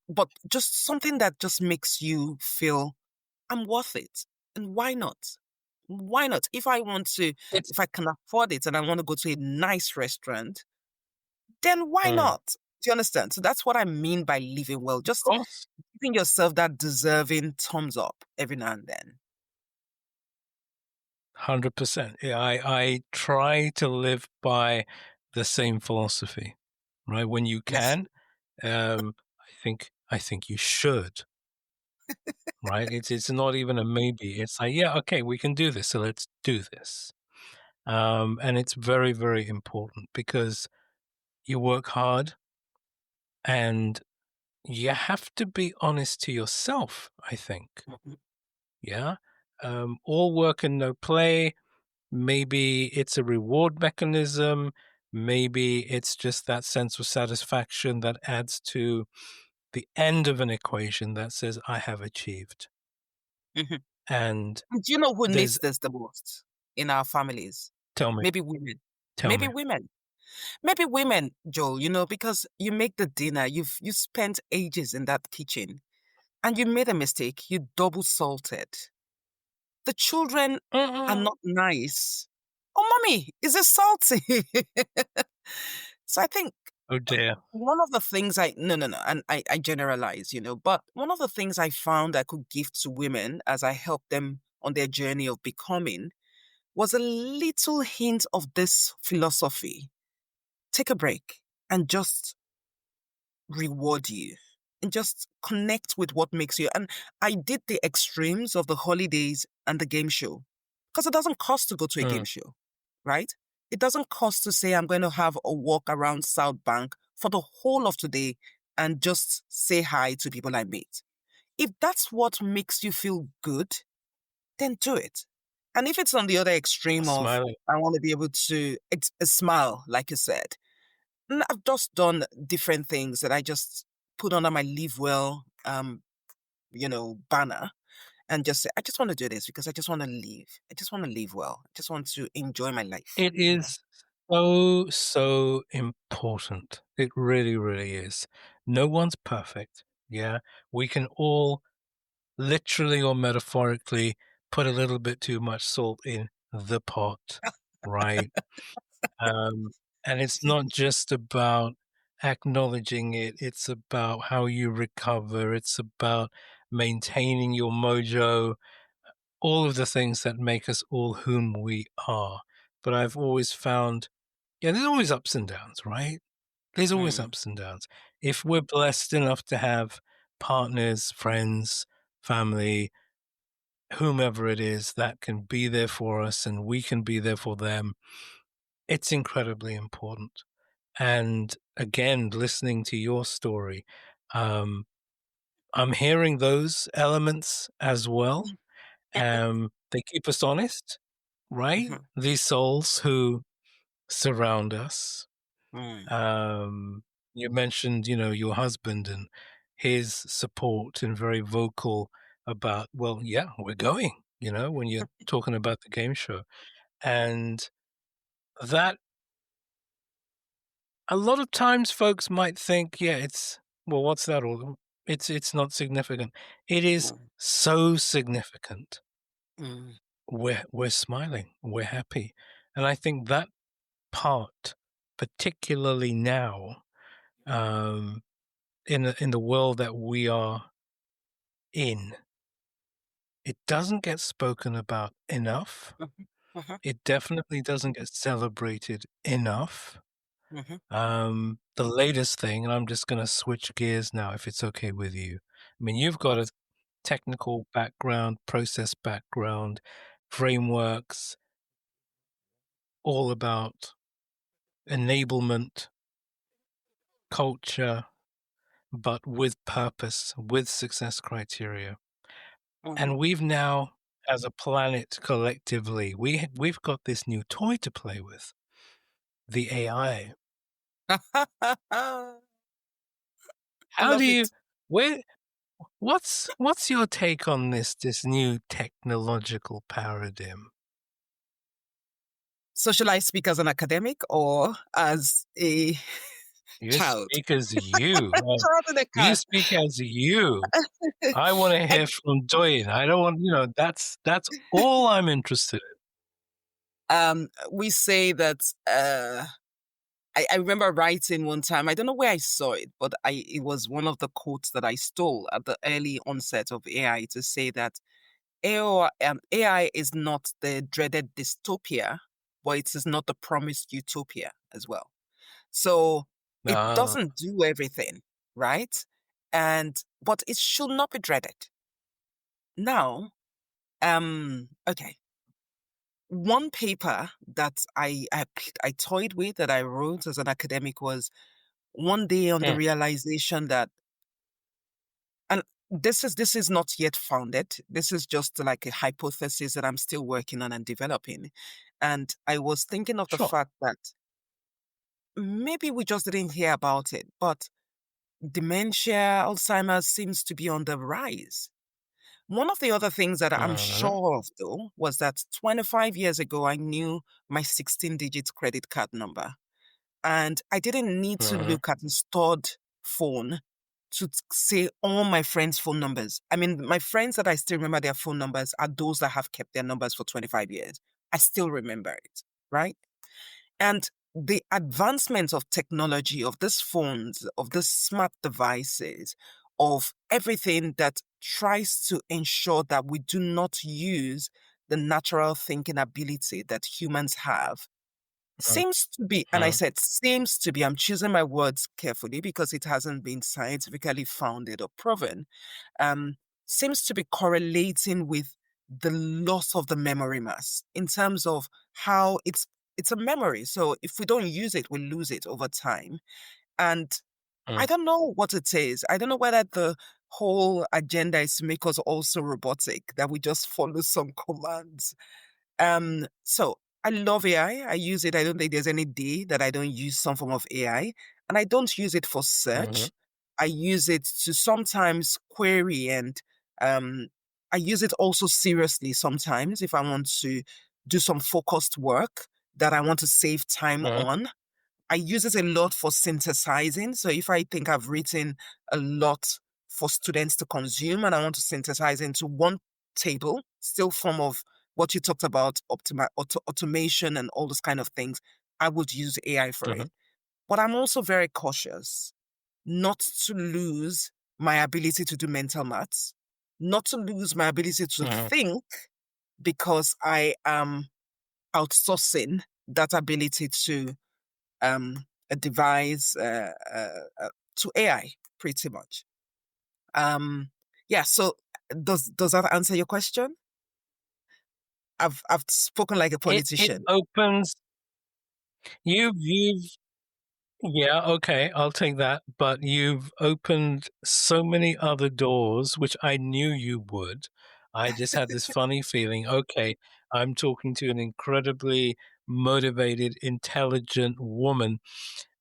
but just something that just makes you feel I'm worth it. And why not? Why not? If I want to, It's if I can afford it and I want to go to a nice restaurant, then why mm, not? Do you understand? So that's what I mean by living well. of Just course, giving yourself that deserving thumbs up every now and then. 100%. Yeah, I try to live by the same philosophy, right? When you Yes. can, I think you should, right? It's not even a maybe. It's like, yeah, okay, we can do this, so let's do this. And it's very, very important because you work hard and you have to be honest to yourself, I think. Mhm, Yeah. All work and no play. Maybe it's a reward mechanism. Maybe it's just that sense of satisfaction that adds to the end of an equation that says, I have achieved. mhm. And And do you know who needs there's, this the most in our families? tell me, Maybe women. tell Maybe me. women. Maybe women, Joel, because you make the dinner, you spent ages in that kitchen and you made a mistake, you double salted. The children are Mm-mm. not nice. Oh, mommy, is it salty? So I think Oh dear. one of the things no, and I generalize, but one of the things I found I could give to women as I help them on their journey of becoming was a little hint of this philosophy. Take a break and just reward you and just connect with what makes you. And I did the extremes of the holidays and the game show because it doesn't cost to go to a game Mm, show, right? It doesn't cost to say I'm going to have a walk around South Bank for the whole of today and just say hi to people I meet. If that's what makes you feel good, then do it. And if it's on the other extreme of smiling. I want to be able to smile, like you said, I've just done different things that I just put under my live well, banner and just say, I just want to do this because I just want to live. I just want to live well. I just want to enjoy my life. It is so, so important. It really, really is. No one's perfect. Yeah. We can all literally or metaphorically put a little bit too much salt in the pot, right? Um, and it's not just about acknowledging it, it's about how you recover, it's about maintaining your mojo, all of the things that make us all whom we are. But I've always found, yeah, there's always ups and downs, right? There's always Mm, ups and downs. If we're blessed enough to have partners, friends, family, whomever it is that can be there for us and we can be there for them, it's incredibly important. And again, listening to your story, um, I'm hearing those elements as well. They keep us honest, right? mhm, These souls who surround us. mm. Um, you mentioned, your husband and his support and very vocal about, well, yeah, we're going, when you're talking about the game show. And that a lot of times folks might think, yeah, well, what's that all? It's not significant. It is Mm, so significant. mm, We're smiling, we're happy, and I think that part, particularly now, um, in the world that we are in, it doesn't get spoken about enough. mhm, mhm, It definitely doesn't get celebrated enough. mhm. The latest thing, and I'm just going to switch gears now, if it's okay with you. I mean, you've Of got a course. technical background, process background, frameworks, all about enablement, culture, but with purpose, with success criteria. And Mhm. we've now, as a planet collectively, we've got this new toy to play with, the AI. I How do love you it. where what's your take on this new technological paradigm? So shall I speak as an academic or as a You child? speak as you. Child in the You car. speak as you. I want to hear from Doyin. I don't want, that's all I'm interested in. We say that I remember writing one time, I don't know where I saw it, but it was one of the quotes that I stole at the early onset of AI to say that AI is not the dreaded dystopia, but it is not the promised utopia as well. So it Ah, doesn't do everything, right? But it should not be dreaded. Now, okay. One paper that I toyed with that I wrote as an academic was one day on the mm, realization that, and this is not yet founded. This is just like a hypothesis that I'm still working on and developing. And I was thinking of the sure. fact that maybe we just didn't hear about it, but dementia, Alzheimer's seems to be on the rise. One of the other things that I'm Uh-huh, sure of, though, was that 25 years ago, I knew my 16-digit credit card number. And I didn't need to uh-huh, look at the stored phone to say all my friends' phone numbers. I mean, my friends that I still remember their phone numbers are those that have kept their numbers for 25 years. I still remember it, right? And the advancement of technology, of these phones, of these smart devices, of everything that tries to ensure that we do not use the natural thinking ability that humans have seems to be, and I uh-huh, said seems to be, I'm choosing my words carefully because it hasn't been scientifically founded or proven, um, seems to be correlating with the loss of the memory mass in terms of how it's a memory. So if we don't use it, we lose it over time. And I uh, don't know what it is. I don't know whether the whole agenda is to make us also robotic, that we just follow some commands. So I love AI. I use it. I don't think there's any day that I don't use some form of AI. And I don't use it for uh-huh, search. I use it to sometimes query and um I use it also seriously sometimes if I want to do some focused work that I want to save time uh-huh, on. I use it a lot for synthesizing. So if I think I've written a lot for students to consume and I want to synthesize into one table, still form of what you talked about, automation and all those kind of things, I would use AI for uh-huh, it. But I'm also very cautious not to lose my ability to do mental maths, not to lose my ability to uh-huh, think because I am outsourcing that ability to a device to AI, pretty much. Um, yeah. So does that answer your question? I've spoken like a It politician. opens you've yeah, okay, I'll take that, but you've opened so many other doors, which I knew you would. I just had this funny feeling, okay, I'm talking to an incredibly motivated, intelligent woman,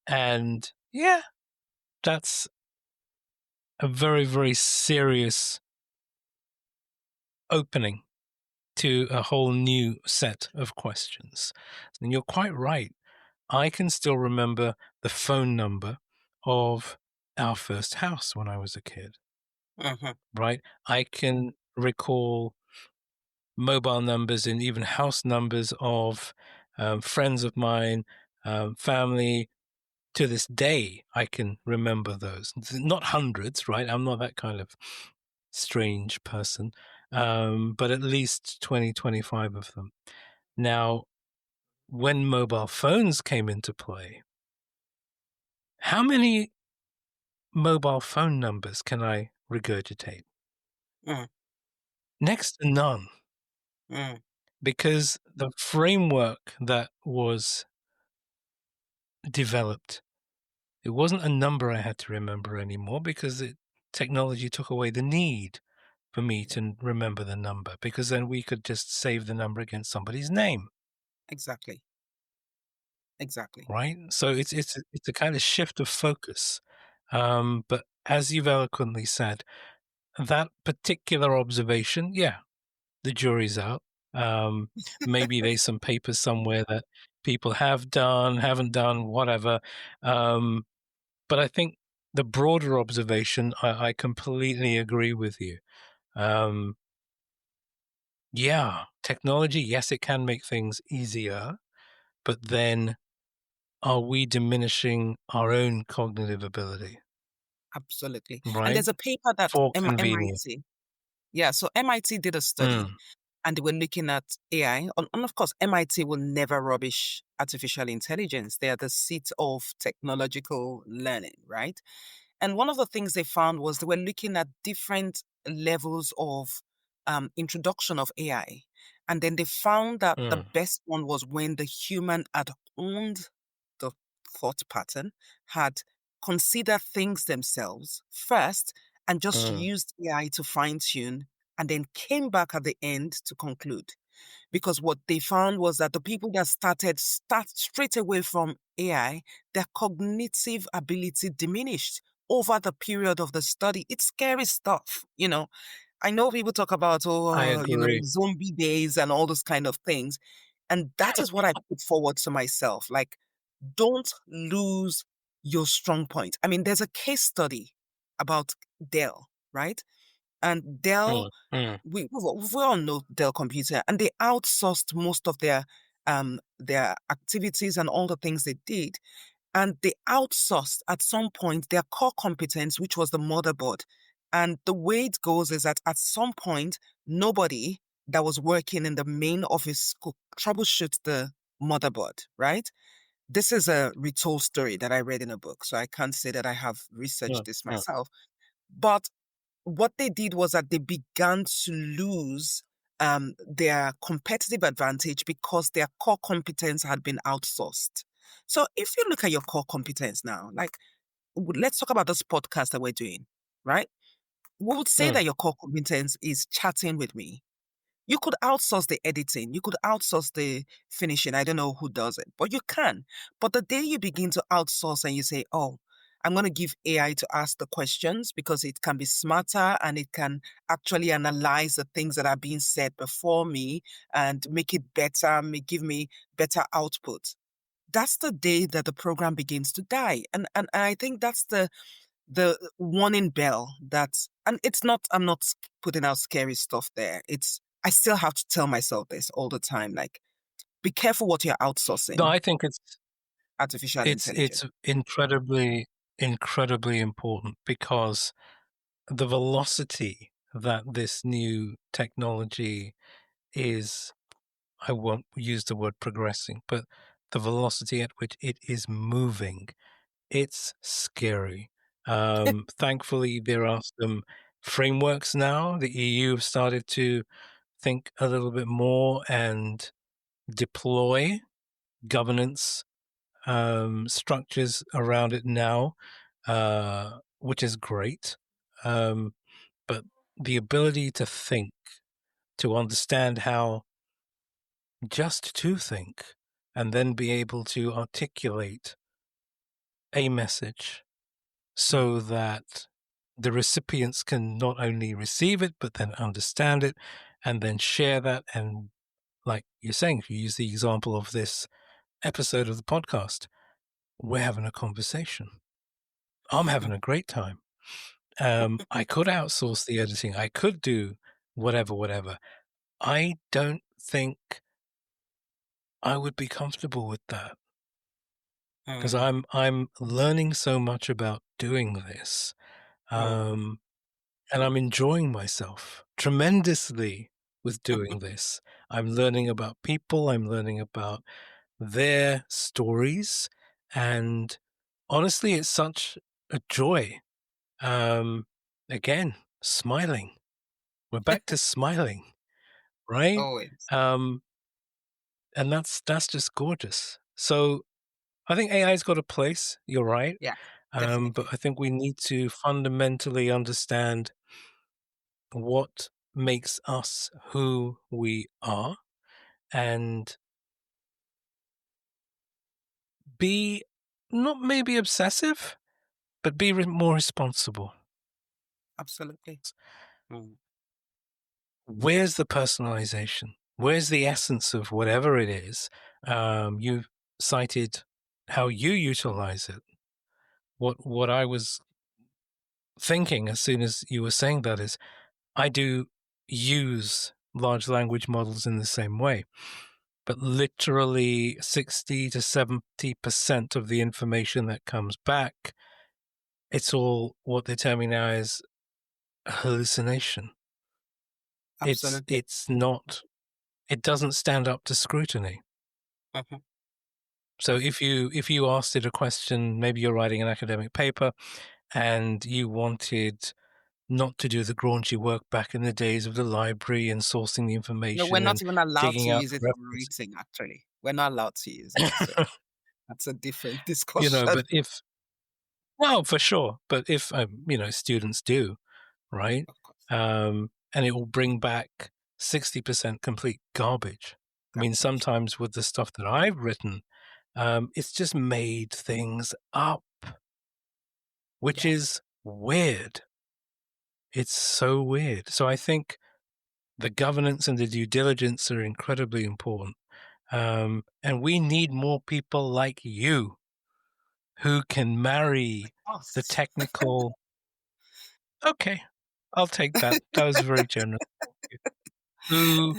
and yeah, that's a very, very serious opening to a whole new set of questions. And you're quite right. I can still remember the phone number of our first house when I was a kid. Mhm. right? I can recall mobile numbers and even house numbers of friends of mine, family. To this day, I can remember those. Not hundreds, right? I'm not that kind of strange person, but at least 20, 25 of them. Now, when mobile phones came into play, how many mobile phone numbers can I regurgitate? Mm, Next to none, mm. because the framework that was developed, it wasn't a number I had to remember anymore because technology took away the need for me to remember the number because then we could just save the number against somebody's name, Exactly. Exactly. right? So it's a kind of shift of focus. But as you've eloquently said, that particular observation, yeah, the jury's out. Um, Maybe there's some papers somewhere that people have done, haven't done, whatever. Um, but I think the broader observation, I completely agree with you. Um, yeah, technology, yes, it can make things easier, but then are we diminishing our own cognitive ability, Absolutely. And right? there's a paper that For convenience. MIT, yeah, so MIT did a study Mm, and they were looking at AI. And of course, MIT will never rubbish artificial intelligence. They are the seat of technological learning, right? And one of the things they found was they were looking at different levels of introduction of AI. And then they found that the mm, best one was when the human had owned the thought pattern, had considered things themselves first, and just mm. used AI to fine tune, and then came back at the end to conclude. Because what they found was that the people that start straight away from AI, their cognitive ability diminished over the period of the study. It's scary stuff, you know. I know people talk about, I oh, agree. zombie days and all those kind of things. And that is what I put forward to myself. Like, don't lose your strong point. I mean, there's a case study about Dell, right? And Dell, Mm, mm, we all know Dell Computer, and they outsourced most of their activities and all the things they did, and they outsourced at some point their core competence, which was the motherboard. And the way it goes is that at some point, nobody that was working in the main office could troubleshoot the motherboard, right? This is a retold story that I read in a book, so I can't say that I have mm, researched this mm. myself. But what they did was that they began to lose their competitive advantage because their core competence had been outsourced. So if you look at your core competence now, like let's talk about this podcast that we're doing, right? We would say Mm. that your core competence is chatting with me. You could outsource the editing, you could outsource the finishing. I don't know who does it, but you can. But the day you begin to outsource and you say, oh, I'm going to give AI to ask the questions because it can be smarter and it can actually analyze the things that are being said before me and make it better, give me better output. That's the day that the program begins to die. And I think that's the warning bell that, and it's not, I'm not putting out scary stuff there. It's, I still have to tell myself this all the time. Like, be careful what you're No, outsourcing, I think artificial intelligence. it's incredibly, incredibly important because the velocity that this new technology is, I won't use the word progressing, but the velocity at which it is moving, it's scary. Thankfully, there are some frameworks now. The EU have started to think a little bit more and deploy governance structures around it now, which is great. Um, but the ability to think, to understand how just to think, and then be able to articulate a message so that the recipients can not only receive it, but then understand it and then share that. And like you're saying, if you use the example of this episode of the podcast, we're having a conversation. I'm having a great time. I could outsource the editing. I could do whatever, whatever. I don't think I would be comfortable with that because Mm. I'm learning so much about doing this, Oh. um, and I'm enjoying myself tremendously with doing this. I'm learning about people. I'm learning about their stories, and honestly, it's such a joy. Um, Again, smiling. We're back to smiling, right? Always. Um, and that's just gorgeous. So I think AI's got a place. You're right, Yeah, but definitely. I think we need to fundamentally understand what makes us who we are, and be not maybe obsessive, but be more responsible. Absolutely. Mm. Where's the personalization? Where's the essence of whatever it is? You cited how you utilize it. What I was thinking as soon as you were saying that is, I do use large language models in the same way, but literally 60 to 70% of the information that comes back, it's all what they're telling me now is hallucination. Absolutely. It's not, it doesn't stand up to scrutiny. Mhm. So if you asked it a question, maybe you're writing an academic paper and you wanted not to do the graunchy work back in the days of the library and sourcing the No, we're information not and even allowed digging to out use it the for references. writing, actually. We're not allowed to use it. So that's a different discussion. But if well, for sure, but if students do, right, Of course. and it will bring back 60% complete garbage. I mean, Garbage. sometimes with the stuff that I've written, it's just made things up, which Yes. is weird. It's so weird. So I think the governance and the due diligence are incredibly important. And we need more people like you who can marry the Us. technical. Okay, I'll take that. That was very generous. Who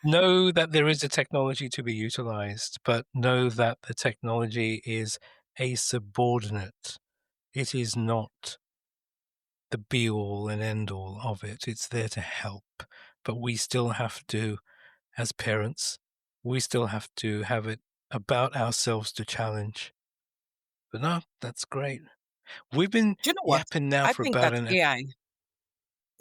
know that there is a technology to be utilized, but know that the technology is a subordinate. It is not the be all and end all of it. It's there to help. But we still have to, as parents, we still have to have it about ourselves to challenge. But no, that's great. We've been Do you know what? yapping now I for think about that an. AI,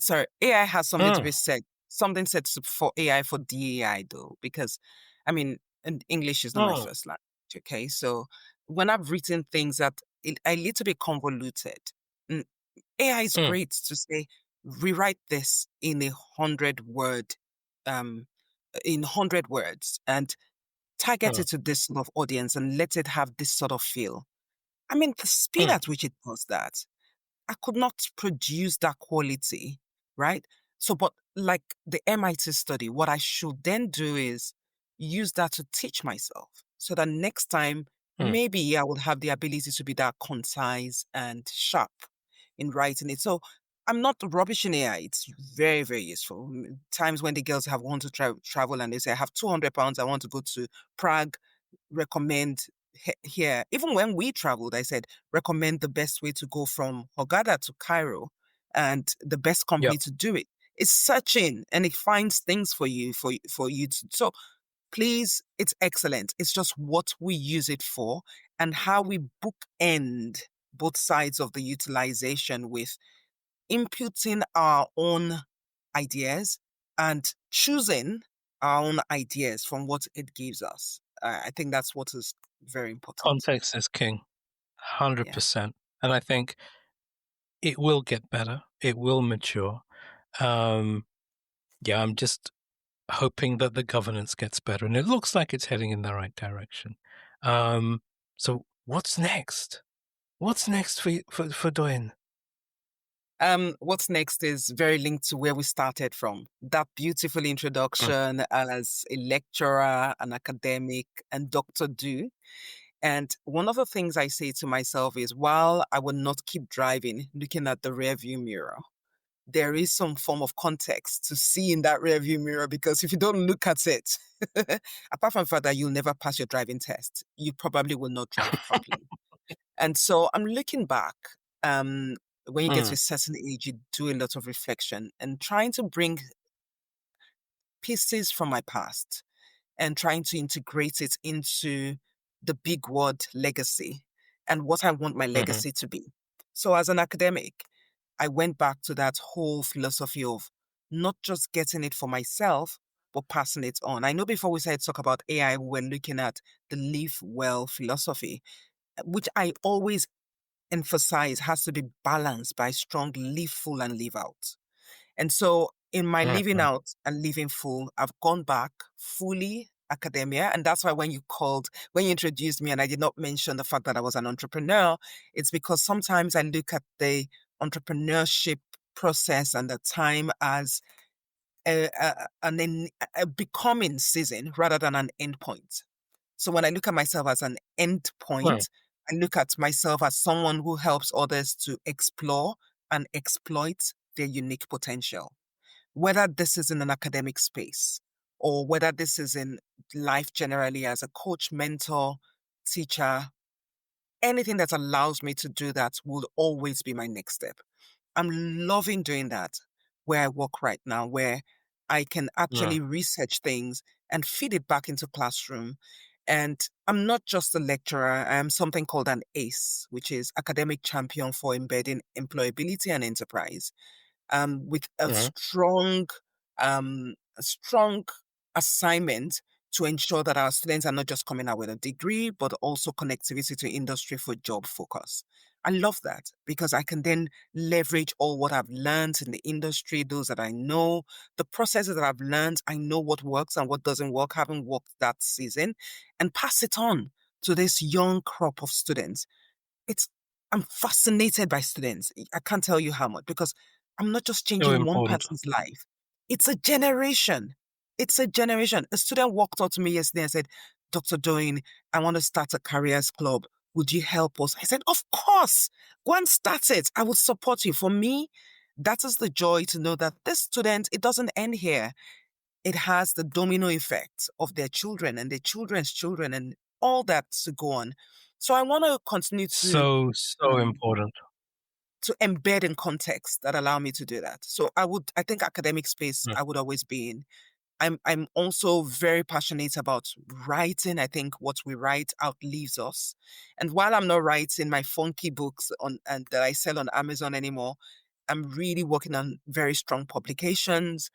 sorry, AI has something to Mm, be said. Something said for AI for DAI though, because I mean, and English is not my mm, first language. Okay, so when I've written things that a little bit convoluted, mm, AI is mm, great to say rewrite this in 100 word, um, in 100 words, and target mm, it to this sort of audience and let it have this sort of feel. I mean, the speed mm, at which it does that, I could not produce that quality, right? So, but like the MIT study, what I should then do is use that to teach myself so that next time, mm, maybe I will have the ability to be that concise and sharp in writing it. So I'm not rubbish in AI. It's very, very useful. Times when the girls have want to travel and they say, I have £200, I want to go to Prague, recommend here. Even when we traveled, I said, recommend the best way to go from Hurghada to Cairo and the best company yep. to do it. It's searching and it finds things for you for you to. So please, it's excellent. It's just what we use it for and how we bookend both sides of the utilization with imputing our own ideas and choosing our own ideas from what it gives us. I think that's what is very important. Context is king, Yeah. 100%. And I think it will get better. It will mature. Um, yeah, I'm just hoping that the governance gets better, and it looks like it's heading in the right direction. Um, so what's next? What's next for Doyin? What's next is very linked to where we started from. That beautiful Mm, introduction as a lecturer, an academic, and Dr. Do. And one of the things I say to myself is, while I will not keep driving, looking at the rearview mirror, there is some form of context to see in that rearview mirror, because if you don't look at it, apart from the fact that you'll never pass your driving test, you probably will not drive properly. And so I'm looking back. Um, when you get to Mm, a certain age, you do a lot of reflection and trying to bring pieces from my past and trying to integrate it into the big word legacy and what I want my mhm, legacy to be. So, as an academic, I went back to that whole philosophy of not just getting it for myself, but passing it on. I know before we started to talk about AI, we were looking at the live well philosophy, which I always emphasize has to be balanced by strong live full and live out. And so in my living mhm, out and living full, I've gone back fully academia. And that's why when you introduced me and I did not mention the fact that I was an entrepreneur, it's because sometimes I look at the entrepreneurship process and the time as a becoming season rather than an end point. So when I look at myself as an end mm, point, I look at myself as someone who helps others to explore and exploit their unique potential, whether this is in an academic space or whether this is in life generally as a coach, mentor, teacher, anything that allows me to do that will always be my next step. I'm loving doing that where I work right now, where I can mm, actually research things and feed it back into classroom. And I'm not just a lecturer, I am something called an ACE, which is Academic Champion for Embedding Employability and Enterprise, with mhm. a strong assignment to ensure that our students are not just coming out with a degree, but also connectivity to industry for job focus. I love that because I can then leverage all what I've learned in the industry, those that I know, the processes that I've learned. I know what works and what doesn't work, having worked that season, and pass it on to this young crop of students. It's I'm fascinated by students. I can't tell you how much because I'm not just So changing one important. person's life. It's a generation. It's a generation. A student walked up to me yesterday and said, Dr. Doyin, I want to start a careers club. Would you help us? I said, of course. Go and start it. I would support you. For me, that is the joy to know that this student, it doesn't end here. It has the domino effect of their children and their children's children and all that to go on. So I want to continue So, so um, important. to embed in context that allow me to do that. So I think academic space Mm, I would always be in. I'm also very passionate about writing. I think what we write outlives us. And while I'm not writing my funky books on and that I sell on Amazon anymore, I'm really working on very strong publications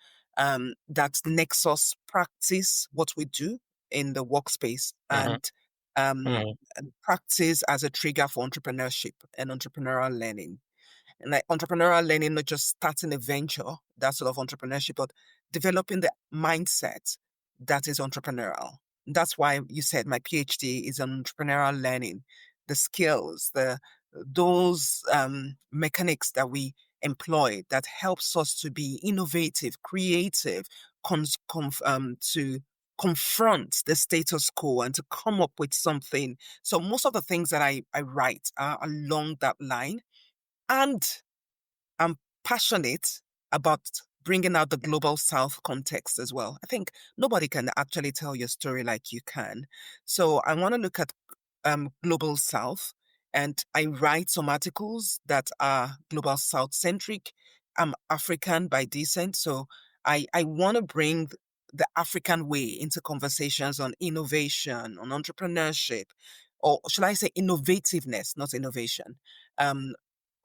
that nexus practice what we do in the workspace mhm, um, mhm. and practice as a trigger for entrepreneurship and entrepreneurial learning. And like entrepreneurial learning, not just starting a venture, that sort of entrepreneurship, but developing the mindset that is entrepreneurial. That's why you said my PhD is on entrepreneurial learning, the skills, the those mechanics that we employ that helps us to be innovative, creative, to confront the status quo and to come up with something. So most of the things that I write are along that line. And I'm passionate about bringing out the global South context as well. I think nobody can actually tell your story like you can. So I want to look at global South, and I write some articles that are global South centric. I'm African by descent, so I want to bring the African way into conversations on innovation, on entrepreneurship, or should I say innovativeness, not innovation. Um,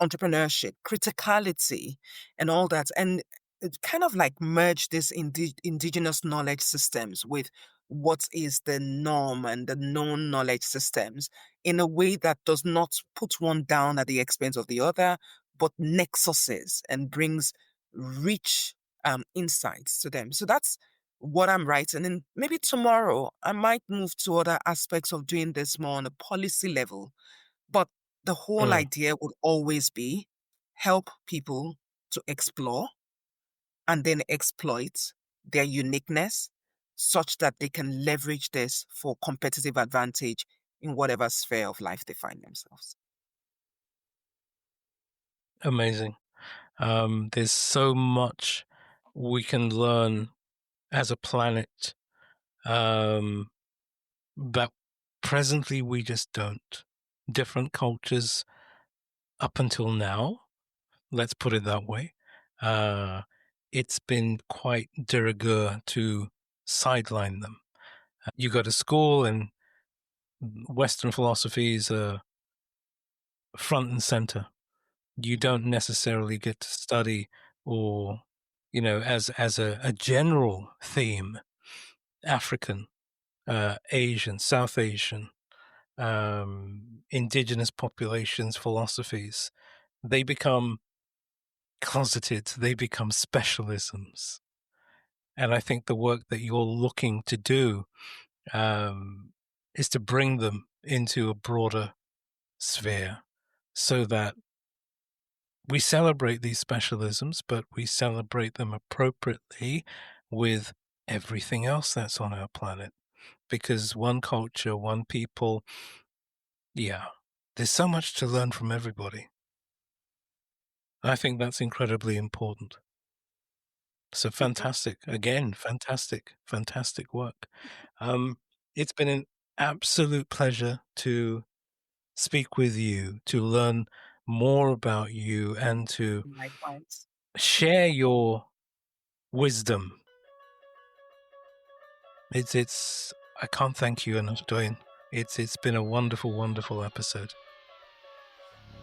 Entrepreneurship, criticality, and all that. And it kind of like merge this indigenous knowledge systems with what is the norm and the known knowledge systems in a way that does not put one down at the expense of the other, but nexuses and brings rich insights to them. So that's what I'm writing. And maybe tomorrow I might move to other aspects of doing this more on a policy level, but the whole Mm. idea would always be help people to explore and then exploit their uniqueness such that they can leverage this for competitive advantage in whatever sphere of life they find themselves. Amazing. There's so much we can learn as a planet, um, that presently we just don't. Different cultures up until now, let's put it that way. Uh, it's been quite de rigueur to sideline them. You go to school and Western philosophies are front and center. You don't necessarily get to study or, as a general theme, African, Asian, South Asian, indigenous populations, philosophies. They become closeted, they become specialisms. And I think the work that you're looking to do, is to bring them into a broader sphere so that we celebrate these specialisms, but we celebrate them appropriately with everything else that's on our planet. Because one culture, one people, yeah, there's so much to learn from everybody. I think that's incredibly important. So Super. fantastic. Again, fantastic, fantastic work. Um, it's been an absolute pleasure to speak with you, to learn more about you, and to Likewise. share your wisdom. It's I can't thank you enough, Doyin. It's been a wonderful, wonderful episode.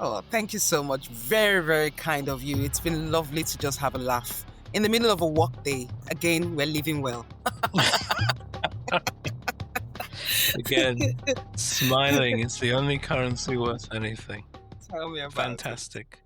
Oh, thank you so much. Very, very kind of you. It's been lovely to just have a laugh in the middle of a work day. Again, we're living well. Again, smiling is the only currency worth anything. Tell me about it. Fantastic.